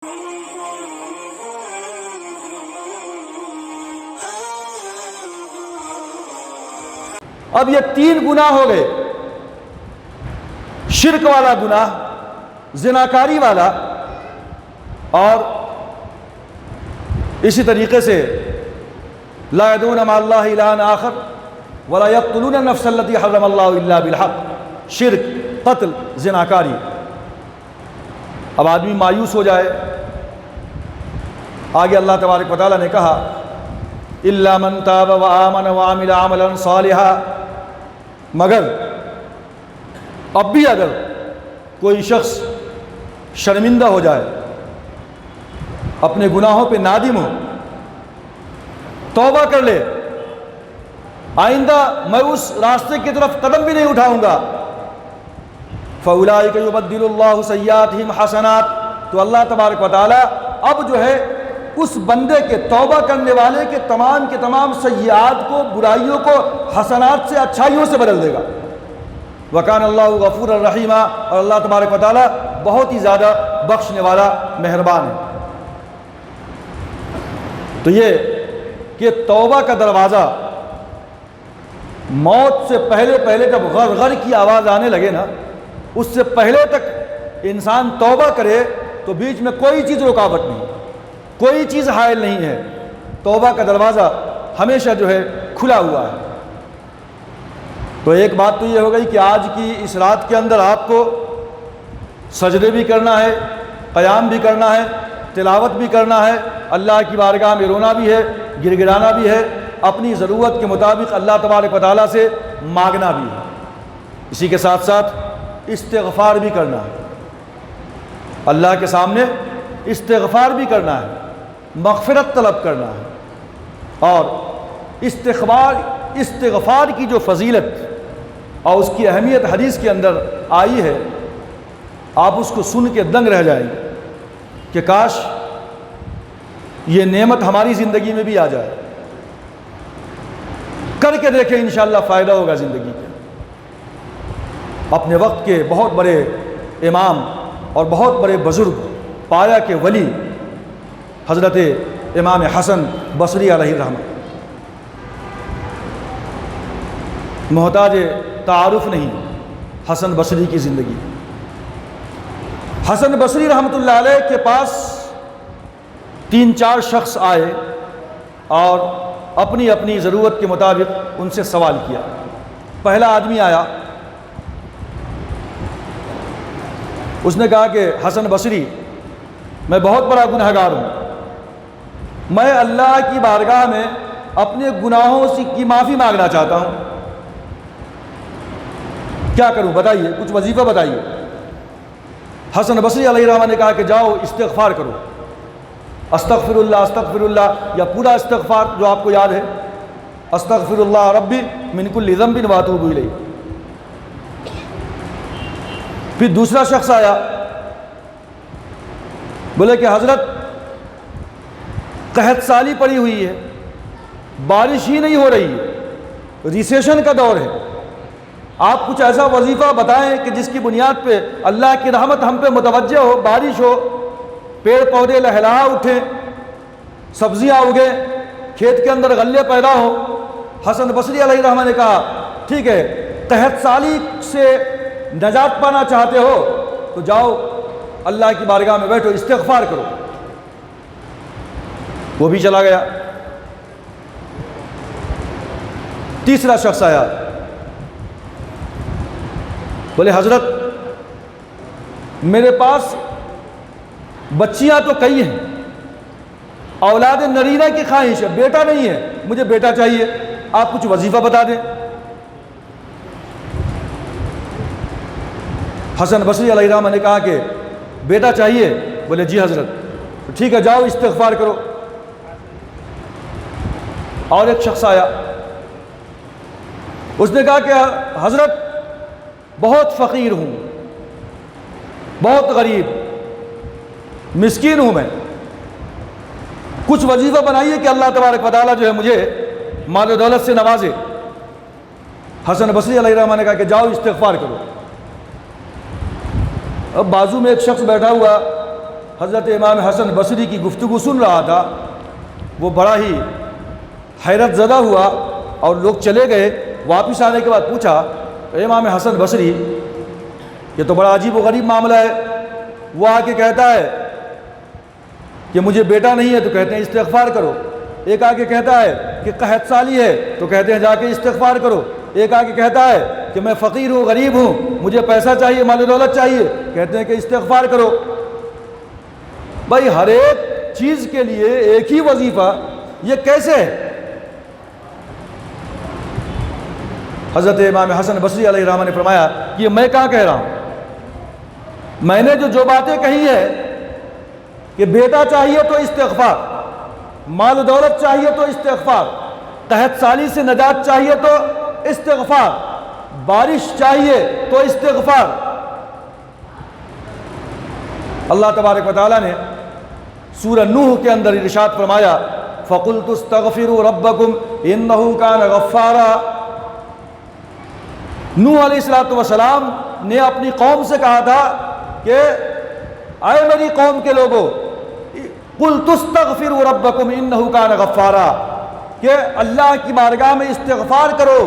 اب یہ تین گناہ ہو گئے، شرک والا گناہ، زناکاری والا، اور اسی طریقے سے لا يدعون مع اللہ الہا آخر ولا یقتلون النفس التي حرم اللہ الا بالحق، شرک، قتل، زناکاری۔ اب آدمی مایوس ہو جائے، آگے اللہ تبارک و تعالیٰ نے کہا الا من تاب وآمن وعمل عملا صالحا، مگر اب بھی اگر کوئی شخص شرمندہ ہو جائے، اپنے گناہوں پہ نادم ہو، توبہ کر لے، آئندہ میں اس راستے کی طرف قدم بھی نہیں اٹھاؤں گا، فَأُولَٰئِكَ يُبَدِّلُ اللَّهُ سَيِّئَاتِهِمْ حَسَنَاتٍ، تو اللہ تبارک و تعالیٰ اب جو ہے اس بندے کے، توبہ کرنے والے کے تمام سیئات کو، برائیوں کو حسنات سے، اچھائیوں سے بدل دے گا۔ وَكَانَ اللَّهُ غَفُورًا رَحِيمًا، اور اللہ تبارک و تعالیٰ بہت ہی زیادہ بخشنے والا، مہربان ہے۔ تو یہ کہ توبہ کا دروازہ موت سے پہلے جب غر غر کی آواز آنے لگے نا، اس سے پہلے تک انسان توبہ کرے تو بیچ میں کوئی چیز رکاوٹ نہیں، کوئی چیز حائل نہیں ہے، توبہ کا دروازہ ہمیشہ جو ہے کھلا ہوا ہے۔ تو ایک بات تو یہ ہو گئی کہ آج کی اس رات کے اندر آپ کو سجدے بھی کرنا ہے، قیام بھی کرنا ہے، تلاوت بھی کرنا ہے، اللہ کی بارگاہ میں رونا بھی ہے، گر گرانا بھی ہے، اپنی ضرورت کے مطابق اللہ تبارک و تعالیٰ سے مانگنا بھی ہے، اسی کے ساتھ ساتھ استغفار بھی کرنا ہے، اللہ کے سامنے استغفار بھی کرنا ہے، مغفرت طلب کرنا ہے۔ اور استغفار کی جو فضیلت اور اس کی اہمیت حدیث کے اندر آئی ہے، آپ اس کو سن کے دنگ رہ جائیں گے کہ کاش یہ نعمت ہماری زندگی میں بھی آ جائے۔ کر کے دیکھیں، انشاءاللہ فائدہ ہوگا زندگی کا۔ اپنے وقت کے بہت بڑے امام اور بہت بڑے بزرگ، پایا کے ولی حضرت امام حسن بصری علیہ الرحمہ، محتاج تعارف نہیں حسن بصری کی زندگی۔ حسن بصری رحمۃ اللہ علیہ کے پاس 3-4 شخص آئے اور اپنی اپنی ضرورت کے مطابق ان سے سوال کیا۔ پہلا آدمی آیا، اس نے کہا کہ حسن بصری، میں بہت بڑا گنہگار ہوں، میں اللہ کی بارگاہ میں اپنے گناہوں کی معافی مانگنا چاہتا ہوں، کیا کروں بتائیے، کچھ وظیفہ بتائیے۔ حسن بصری علیہ الرحمہ نے کہا کہ جاؤ استغفار کرو، استغفر اللہ، یا پورا استغفار جو آپ کو یاد ہے، استغفر اللہ ربی من کل ذنب واتوب الیہ۔ پھر دوسرا شخص آیا، بولے کہ حضرت قحط سالی پڑی ہوئی ہے، بارش ہی نہیں ہو رہی ہے، ریسیشن کا دور ہے، آپ کچھ ایسا وظیفہ بتائیں کہ جس کی بنیاد پہ اللہ کی رحمت ہم پہ متوجہ ہو، بارش ہو، پیڑ پودے لہلا اٹھیں، سبزیاں اگیں، کھیت کے اندر غلے پیدا ہوں۔ حسن بصری علیہ الرحمہ نے کہا ٹھیک ہے، قحط سالی سے نجات پانا چاہتے ہو تو جاؤ اللہ کی بارگاہ میں بیٹھو، استغفار کرو۔ وہ بھی چلا گیا۔ تیسرا شخص آیا، بولے حضرت میرے پاس بچیاں تو کئی ہیں، اولاد نرینہ کی خواہش ہے، بیٹا نہیں ہے، مجھے بیٹا چاہیے، آپ کچھ وظیفہ بتا دیں۔ حسن بصری علیہ الرحمہ نے کہا کہ بیٹا چاہیے، بولے جی حضرت، ٹھیک ہے جاؤ استغفار کرو۔ اور ایک شخص آیا، اس نے کہا کہ حضرت بہت فقیر ہوں، بہت غریب مسکین ہوں میں، کچھ وظیفہ بنائیے کہ اللہ تبارک و تعالیٰ جو ہے مجھے مال و دولت سے نوازے۔ حسن بصری علیہ الرحمہ نے کہا کہ جاؤ استغفار کرو۔ اب بازو میں ایک شخص بیٹھا ہوا حضرت امام حسن بصری کی گفتگو سن رہا تھا، وہ بڑا ہی حیرت زدہ ہوا اور لوگ چلے گئے۔ واپس آنے کے بعد پوچھا، امام حسن بصری یہ تو بڑا عجیب و غریب معاملہ ہے۔ وہ آ کے کہتا ہے کہ مجھے بیٹا نہیں ہے، تو کہتے ہیں استغفار کرو۔ ایک آ کے کہتا ہے کہ قحط سالی ہے، تو کہتے ہیں جا کے استغفار کرو۔ ایک آ کے کہتا ہے کہ میں فقیر ہوں، غریب ہوں، مجھے پیسہ چاہیے، مال و دولت چاہیے، کہتے ہیں کہ استغفار کرو۔ بھائی ہر ایک چیز کے لیے ایک ہی وظیفہ، یہ کیسے ہے؟ حضرت امام حسن بصری علیہ الرحمہ نے فرمایا کہ یہ میں کہاں کہہ رہا ہوں، میں نے جو باتیں کہی ہے کہ بیٹا چاہیے تو استغفار، مال و دولت چاہیے تو استغفار، قحط سالی سے نجات چاہیے تو استغفار، بارش چاہیے تو استغفار۔ اللہ تبارک و تعالیٰ نے سورہ نوح کے اندر ارشاد فرمایا، فَقُلْتُ اسْتَغْفِرُوا رَبَّكُمْ إِنَّهُ كَانَ غَفَّارًا۔ نوح علیہ السلام نے اپنی قوم سے کہا تھا کہ اے میری قوم کے لوگوں، قُلْتُ اسْتَغْفِرُوا رَبَّكُمْ إِنَّهُ كَانَ غَفَّارًا، کہ اللہ کی بارگاہ میں استغفار کرو،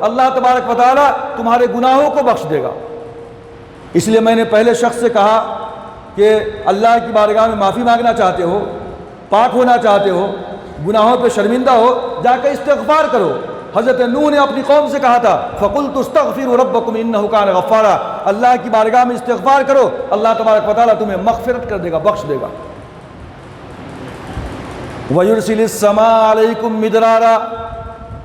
اللہ تبارک و تعالیٰ تمہارے گناہوں کو بخش دے گا۔ اس لیے میں نے پہلے شخص سے کہا کہ اللہ کی بارگاہ میں معافی مانگنا چاہتے ہو، پاک ہونا چاہتے ہو، گناہوں پہ شرمندہ ہو، جا کے استغفار کرو۔ حضرت نوح نے اپنی قوم سے کہا تھا، فَقُلْتُ اسْتَغْفِرُوا رَبَّكُمْ إِنَّهُ كَانَ غَفَّارًا، اللہ کی بارگاہ میں استغفار کرو، اللہ تبارک و تعالیٰ تمہیں مغفرت کر دے گا، بخش دے گا۔ وَيُرْسِلِ السَّمَاءَ عَلَيْكُمْ مِدْرَارًا،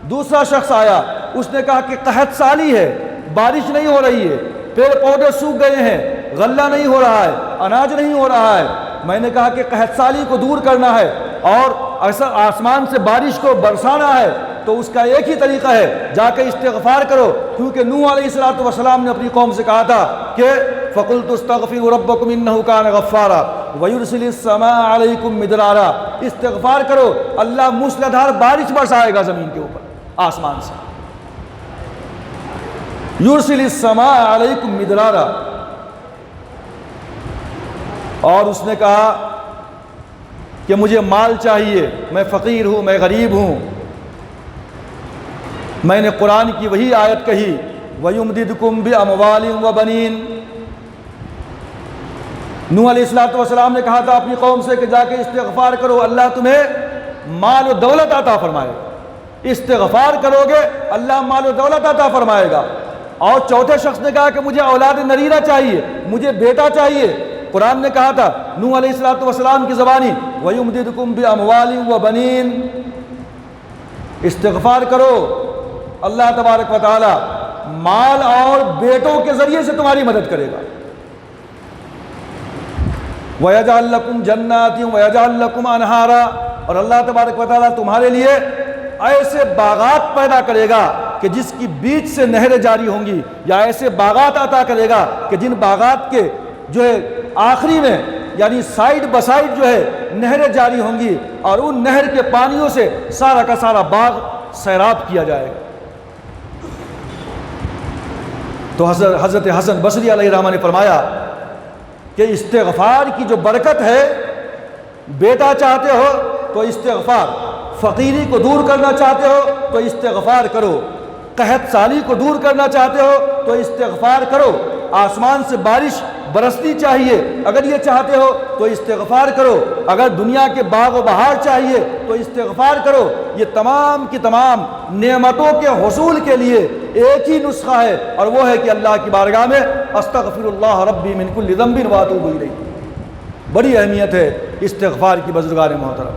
دوسرا شخص آیا، اس نے کہا کہ قحط سالی ہے، بارش نہیں ہو رہی ہے، پیڑ پودے سوکھ گئے ہیں، غلہ نہیں ہو رہا ہے، اناج نہیں ہو رہا ہے۔ میں نے کہا کہ قحط سالی کو دور کرنا ہے اور ایسا آسمان سے بارش کو برسانا ہے، تو اس کا ایک ہی طریقہ ہے، جا کے استغفار کرو، کیونکہ نوح علیہ السلام نے اپنی قوم سے کہا تھا کہ فَقُلْتُ اسْتَغْفِرُوا رَبَّكُمْ إِنَّهُ كَانَ غَفَّارًا وَيُرْسِلِ السَّمَاءَ عَلَيْكُمْ مِدْرَارًا، استغفار کرو، اللہ موسلادھار بارش برسائے گا زمین کے اوپر، آسمان سے۔ یُرْسِلِ السَّمَاءَ عَلَيْكُمْ مِدْرَارًا، اور اس نے کہا کہ مجھے مال چاہیے، میں فقیر ہوں، میں غریب ہوں۔ میں نے قرآن کی وہی آیت کہی، وَيُمْدِدْكُمْ بِأَمْوَالٍ وَبَنِينَ۔ نوح علیہ السلام نے کہا تھا اپنی قوم سے کہ جا کے استغفار کرو، اللہ تمہیں مال و دولت عطا فرمائے گا، استغفار کرو گے اللہ مال و دولت عطا فرمائے گا۔ اور چوتھے شخص نے کہا کہ مجھے اولاد نریرہ چاہیے، مجھے بیٹا چاہیے۔ قرآن نے کہا تھا نوح علیہ السلام کی زبانی، وَيُمْدِدْكُمْ بِأَمْوَالٍ وَبَنِينَ، استغفار کرو، اللہ تبارک و تعالی مال اور بیٹوں کے ذریعے سے تمہاری مدد کرے گا۔ وَيَجْعَلْ لَكُمْ جَنَّاتٍ وَيَجْعَلْ لَكُمْ أَنْهَارًا، اور اللہ تبارک و تعالی تمہارے لیے ایسے باغات پیدا کرے گا کہ جس کی بیچ سے نہریں جاری ہوں گی، یا ایسے باغات عطا کرے گا کہ جن باغات کے جو ہے آخری میں یعنی سائیڈ بسائیڈ جو ہے نہریں جاری ہوں گی، اور ان نہر کے پانیوں سے سارا کا سارا باغ سیراب کیا جائے گا۔ تو حضرت حسن بصری علیہ الرحمہ نے فرمایا کہ استغفار کی جو برکت ہے، بیٹا چاہتے ہو تو استغفار، فقیری کو دور کرنا چاہتے ہو تو استغفار کرو، قحط سالی کو دور کرنا چاہتے ہو تو استغفار کرو، آسمان سے بارش برسنی چاہیے اگر یہ چاہتے ہو تو استغفار کرو، اگر دنیا کے باغ و بہار چاہیے تو استغفار کرو۔ یہ تمام کی تمام نعمتوں کے حصول کے لیے ایک ہی نسخہ ہے، اور وہ ہے کہ اللہ کی بارگاہ میں استغفر اللہ ربی من کل ذنب واتوب الیہ۔ بڑی اہمیت ہے استغفار کی بزرگان محترم۔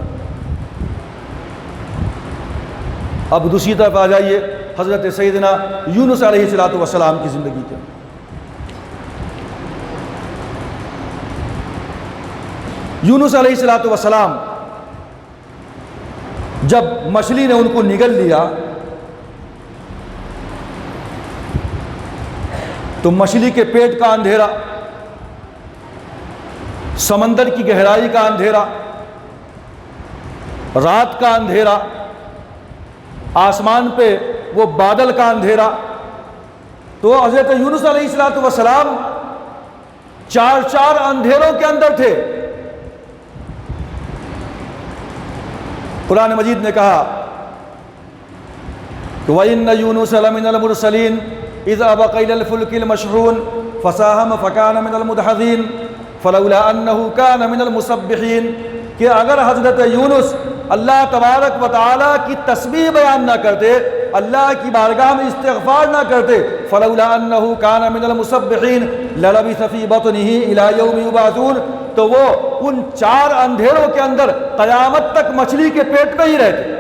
اب دوسری طرف آ جائیے حضرت سیدنا یونس علیہ السلام کی زندگی کے۔ یونس علیہ السلام جب مچھلی نے ان کو نگل لیا تو مچھلی کے پیٹ کا اندھیرا، سمندر کی گہرائی کا اندھیرا، رات کا اندھیرا، آسمان پہ وہ بادل کا اندھیرا، تو حضرت یونس علیہ السلام چار اندھیروں کے اندر تھے۔ قرآن مجید نے کہا کہ وَإِنَّ يُونُسَ لَمِنَ الْمُرْسَلِينَ إِذْ أَبَقَ إِلَى الْفُلْكِ الْمَشْحُونِ فَسَاهَمَ فَكَانَ مِنَ الْمُدْحَضِينَ فَلَوْلَا أَنَّهُ كَانَ مِنَ الْمُسَبِّحِينَ کہ اگر حضرت یونس اللہ تبارک و تعالیٰ کی تسبیح بیان نہ کرتے، اللہ کی بارگاہ میں استغفار نہ کرتے، فلولا انہ کان من المسبحین للبث فی بطنہ الی یوم یبعثون، تو وہ ان 4 اندھیروں کے اندر قیامت تک مچھلی کے پیٹ میں ہی رہتے۔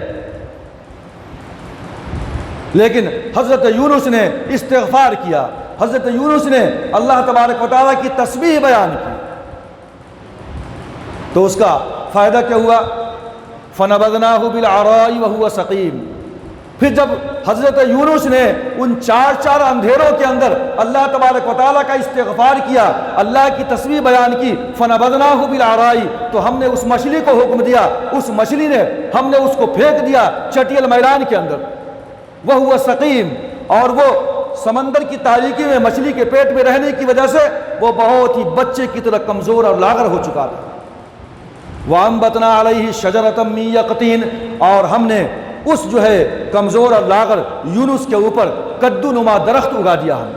لیکن حضرت یونس نے استغفار کیا، حضرت یونس نے اللہ تبارک و تعالیٰ کی تسبیح بیان کی، تو اس کا فائدہ کیا ہوا؟ فَنَبَذْنَاهُ بِالْعَرَاءِ وَهُوَ سَقِيمٌ۔ پھر جب حضرت یونس نے ان 4 اندھیروں کے اندر اللہ تبارک و تعالیٰ کا استغفار کیا، اللہ کی تسبیح بیان کی، فَنَبَذْنَاهُ بِالْعَرَاءِ، تو ہم نے اس مچھلی کو حکم دیا، اس مچھلی نے ہم نے اس کو پھینک دیا چٹیل میدان کے اندر، وَهُوَ سَقِيمٌ، اور وہ سمندر کی تاریکی میں مچھلی کے پیٹ میں رہنے کی وجہ سے وہ بہت ہی بچے کی طرح کمزور اور لاغر ہو چکا تھا۔ وَأَنبَتْنَا عَلَيْهِ شَجَرَةً مِّن يَقْطِينٍ، اور ہم نے اس جو ہے کمزور اور لاغر یونس کے اوپر کدو نما درخت اگا دیا، ہم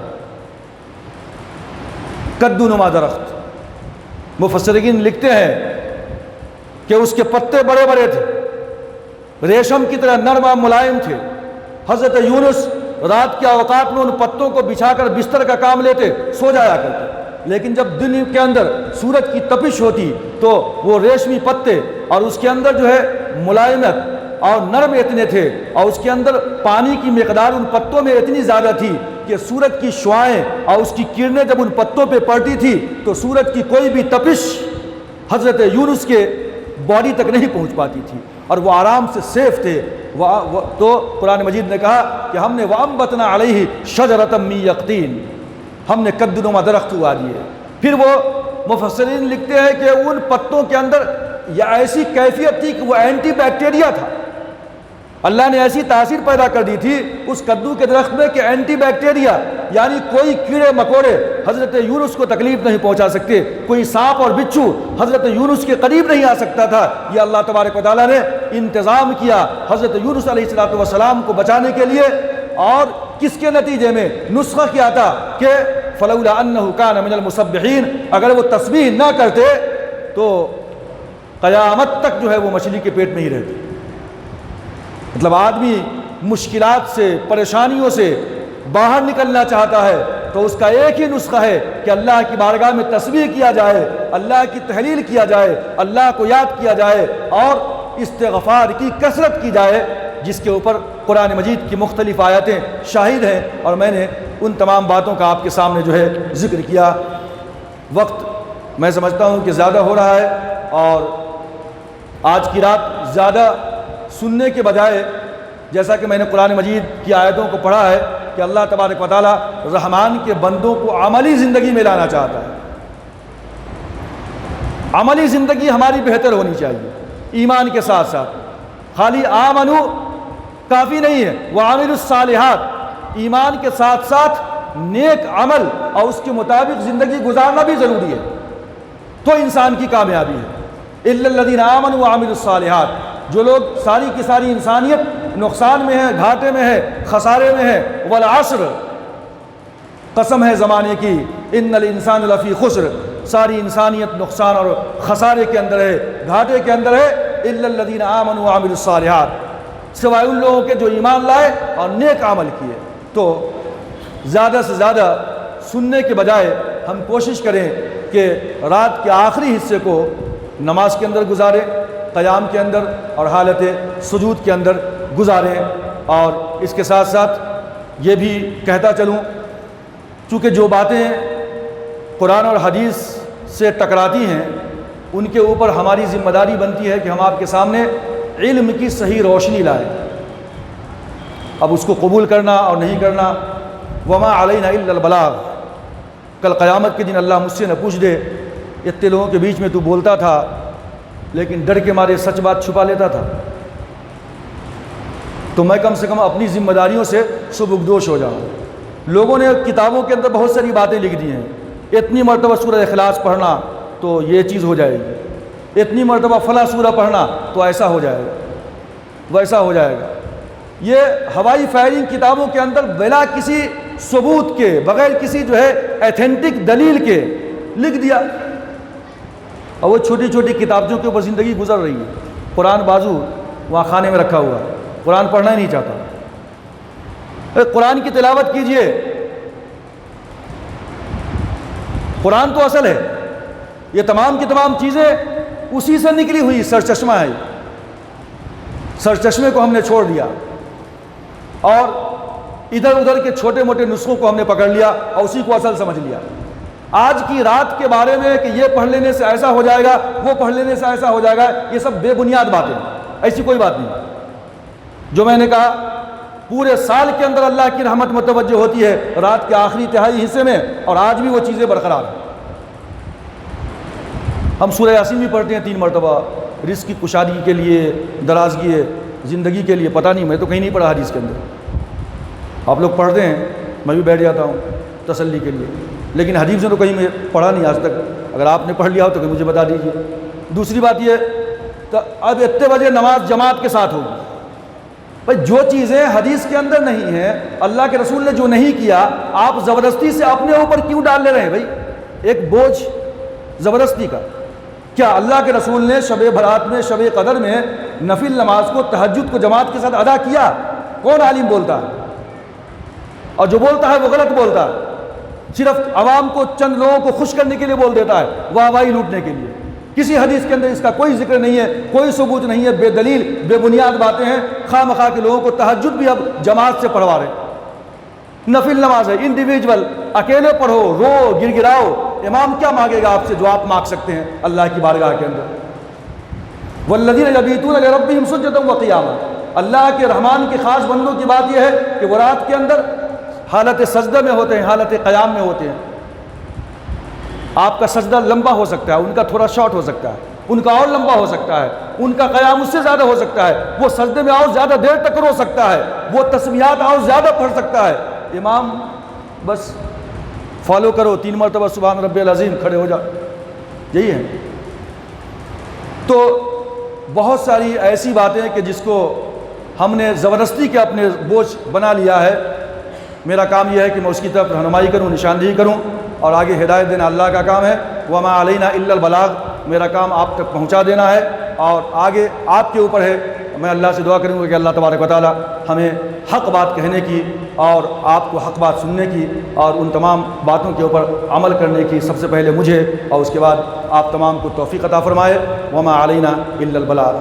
کدو نما درخت۔ مفسرین لکھتے ہیں کہ اس کے پتے بڑے بڑے تھے، ریشم کی طرح نرم و ملائم تھے۔ حضرت یونس رات کے اوقات میں ان پتوں کو بچھا کر بستر کا کام لیتے، سو جایا کرتے، لیکن جب دن کے اندر سورج کی تپش ہوتی تو وہ ریشمی پتے اور اس کے اندر جو ہے ملائمت اور نرم اتنے تھے، اور اس کے اندر پانی کی مقدار ان پتوں میں اتنی زیادہ تھی کہ سورج کی شعاعیں اور اس کی کرنیں جب ان پتوں پہ پڑتی تھی تو سورج کی کوئی بھی تپش حضرت یونس کے باڈی تک نہیں پہنچ پاتی تھی، اور وہ آرام سے سیف تھے۔ تو قرآن مجید نے کہا کہ ہم نے وَأَنبَتْنَا عَلَيْهِ شَجَرَةً مِّن يَقْطِينٍ، ہم نے کدو نما درخت اگا دیے۔ پھر وہ مفسرین لکھتے ہیں کہ ان پتوں کے اندر یہ ایسی کیفیت تھی کہ وہ اینٹی بیکٹیریا تھا، اللہ نے ایسی تاثیر پیدا کر دی تھی اس کدو کے درخت میں کہ اینٹی بیکٹیریا، یعنی کوئی کیڑے مکوڑے حضرت یونس کو تکلیف نہیں پہنچا سکتے، کوئی سانپ اور بچھو حضرت یونس کے قریب نہیں آ سکتا تھا۔ یہ اللہ تبارک و تعالیٰ نے انتظام کیا حضرت یونس علیہ السلام کو بچانے کے لیے، اور کس کے نتیجے میں؟ نسخہ کیا تھا کہ فلولا انہ کان من المسبحین، اگر وہ تسبیح نہ کرتے تو قیامت تک جو ہے وہ مچھلی کے پیٹ میں ہی رہتے۔ مطلب آدمی مشکلات سے، پریشانیوں سے باہر نکلنا چاہتا ہے تو اس کا ایک ہی نسخہ ہے کہ اللہ کی بارگاہ میں تسبیح کیا جائے، اللہ کی تحلیل کیا جائے، اللہ کو یاد کیا جائے، اور استغفار کی کثرت کی جائے، جس کے اوپر قرآن مجید کی مختلف آیتیں شاہد ہیں، اور میں نے ان تمام باتوں کا آپ کے سامنے جو ہے ذکر کیا۔ وقت میں سمجھتا ہوں کہ زیادہ ہو رہا ہے، اور آج کی رات زیادہ سننے کے بجائے جیسا کہ میں نے قرآن مجید کی آیتوں کو پڑھا ہے کہ اللہ تبارک و تعالیٰ رحمان کے بندوں کو عملی زندگی میں لانا چاہتا ہے۔ عملی زندگی ہماری بہتر ہونی چاہیے، ایمان کے ساتھ ساتھ خالی آمنو کافی نہیں ہے، وعاملوا الصالحات، ایمان کے ساتھ ساتھ نیک عمل اور اس کے مطابق زندگی گزارنا بھی ضروری ہے، تو انسان کی کامیابی ہے۔ الا الذین آمنوا وعملوا الصالحات، جو لوگ ساری کی ساری انسانیت نقصان میں ہے، گھاٹے میں ہے، خسارے میں ہے، والعصر، قسم ہے زمانے کی، ان الانسان لفی خسر، ساری انسانیت نقصان اور خسارے کے اندر ہے، گھاٹے کے اندر ہے، الا الذین آمنوا وعملوا الصالحات، سوائے ان لوگوں کے جو ایمان لائے اور نیک عمل کیے۔ تو زیادہ سے زیادہ سننے کے بجائے ہم کوشش کریں کہ رات کے آخری حصے کو نماز کے اندر گزاریں، قیام کے اندر اور حالت سجود کے اندر گزاریں۔ اور اس کے ساتھ ساتھ یہ بھی کہتا چلوں، چونکہ جو باتیں قرآن اور حدیث سے ٹکراتی ہیں ان کے اوپر ہماری ذمہ داری بنتی ہے کہ ہم آپ کے سامنے علم کی صحیح روشنی لائیں۔ اب اس کو قبول کرنا اور نہیں کرنا، وما علینا الا البلاغ، کل قیامت کے دن اللہ مجھ سے نہ پوچھ دے اتنے لوگوں کے بیچ میں تو بولتا تھا لیکن ڈر کے مارے سچ بات چھپا لیتا تھا، تو میں کم سے کم اپنی ذمہ داریوں سے سبکدوش ہو جاؤں۔ لوگوں نے کتابوں کے اندر بہت ساری باتیں لکھ دی ہیں، اتنی مرتبہ سورہ اخلاص پڑھنا تو یہ چیز ہو جائے گی، اتنی مرتبہ فلاں سورہ پڑھنا تو ایسا ہو جائے گا، ویسا ہو جائے گا۔ یہ ہوائی فائرنگ کتابوں کے اندر بلا کسی ثبوت کے، بغیر کسی جو ہے ایتھینٹک دلیل کے لکھ دیا، اور وہ چھوٹی چھوٹی کتابوں کے اوپر زندگی گزر رہی ہے۔ قرآن بازو وہاں خانے میں رکھا ہوا، قرآن پڑھنا ہی نہیں چاہتا۔ قرآن کی تلاوت کیجئے، قرآن تو اصل ہے، یہ تمام کی تمام چیزیں اسی سے نکلی ہوئی سرچشمہ ہے۔ سرچشمے کو ہم نے چھوڑ دیا اور ادھر ادھر کے چھوٹے موٹے نسخوں کو ہم نے پکڑ لیا اور اسی کو اصل سمجھ لیا۔ آج کی رات کے بارے میں کہ یہ پڑھ لینے سے ایسا ہو جائے گا، وہ پڑھ لینے سے ایسا ہو جائے گا، یہ سب بے بنیاد باتیں ہیں، ایسی کوئی بات نہیں۔ جو میں نے کہا پورے سال کے اندر اللہ کی رحمت متوجہ ہوتی ہے رات کے آخری تہائی حصے میں، اور آج بھی وہ چیزیں برقرار ہیں۔ ہم سورہ یاسین بھی پڑھتے ہیں 3 مرتبہ، رزق کی کشادگی کے لیے، درازگی زندگی کے لیے۔ پتہ نہیں، میں تو کہیں نہیں پڑھا حدیث کے اندر، آپ لوگ پڑھتے ہیں، میں بھی بیٹھ جاتا ہوں تسلی کے لیے، لیکن حدیث میں تو کہیں میں پڑھا نہیں آج تک۔ اگر آپ نے پڑھ لیا ہو تو مجھے بتا دیجیے۔ دوسری بات یہ، تو اب اتنے بجے نماز جماعت کے ساتھ ہوگی۔ بھائی جو چیزیں حدیث کے اندر نہیں ہیں، اللہ کے رسول نے جو نہیں کیا، آپ زبردستی سے اپنے اوپر کیوں ڈال لے رہے ہیں؟ بھائی ایک بوجھ زبردستی کا۔ کیا اللہ کے رسول نے شب برات میں، شب قدر میں نفل نماز کو، تہجد کو جماعت کے ساتھ ادا کیا؟ کون عالم بولتا ہے؟ اور جو بولتا ہے وہ غلط بولتا ہے، صرف عوام کو، چند لوگوں کو خوش کرنے کے لیے بول دیتا ہے، واہ واہی لوٹنے کے لیے۔ کسی حدیث کے اندر اس کا کوئی ذکر نہیں ہے، کوئی ثبوت نہیں ہے، بے دلیل بے بنیاد باتیں ہیں۔ خواہ مخواہ کے لوگوں کو تہجد بھی اب جماعت سے پڑھوا رہے۔ نفل نماز ہے، انڈیویجول، اکیلے پڑھو، رو گر گراؤ، امام کیا مانگے گا آپ سے جو آپ مانگ سکتے ہیں اللہ کی بارگاہ کے اندر؟ والذین یبیتون لربہم سجدا وقیاما۔ اللہ کے رحمان کے خاص بندوں کی بات یہ ہے کہ وہ رات کے اندر حالت سجدہ میں ہوتے ہیں، حالت قیام میں ہوتے ہیں۔ آپ کا سجدہ لمبا ہو سکتا ہے، ان کا تھوڑا شارٹ ہو سکتا ہے، ان کا اور لمبا ہو سکتا ہے، ان کا قیام اس سے زیادہ ہو سکتا ہے، وہ سجدے میں اور زیادہ دیر تک رو سکتا ہے، وہ تسبیحات اور زیادہ پڑھ سکتا ہے۔ امام بس فالو کرو، 3 مرتبہ سبحان ربی العظیم، کھڑے ہو جاؤ، یہی ہے۔ تو بہت ساری ایسی باتیں کہ جس کو ہم نے زبردستی کے اپنے بوجھ بنا لیا ہے۔ میرا کام یہ ہے کہ میں اس کی طرف رہنمائی کروں، نشاندہی کروں، اور آگے ہدایت دینا اللہ کا کام ہے۔ وما علینا الا البلاغ، میرا کام آپ تک پہنچا دینا ہے، اور آگے آپ کے اوپر ہے۔ میں اللہ سے دعا کروں گا کہ اللہ تبارک و تعالی ہمیں حق بات کہنے کی، اور آپ کو حق بات سننے کی، اور ان تمام باتوں کے اوپر عمل کرنے کی، سب سے پہلے مجھے اور اس کے بعد آپ تمام کو توفیق عطا فرمائے۔ وما علینا الا البلاغ۔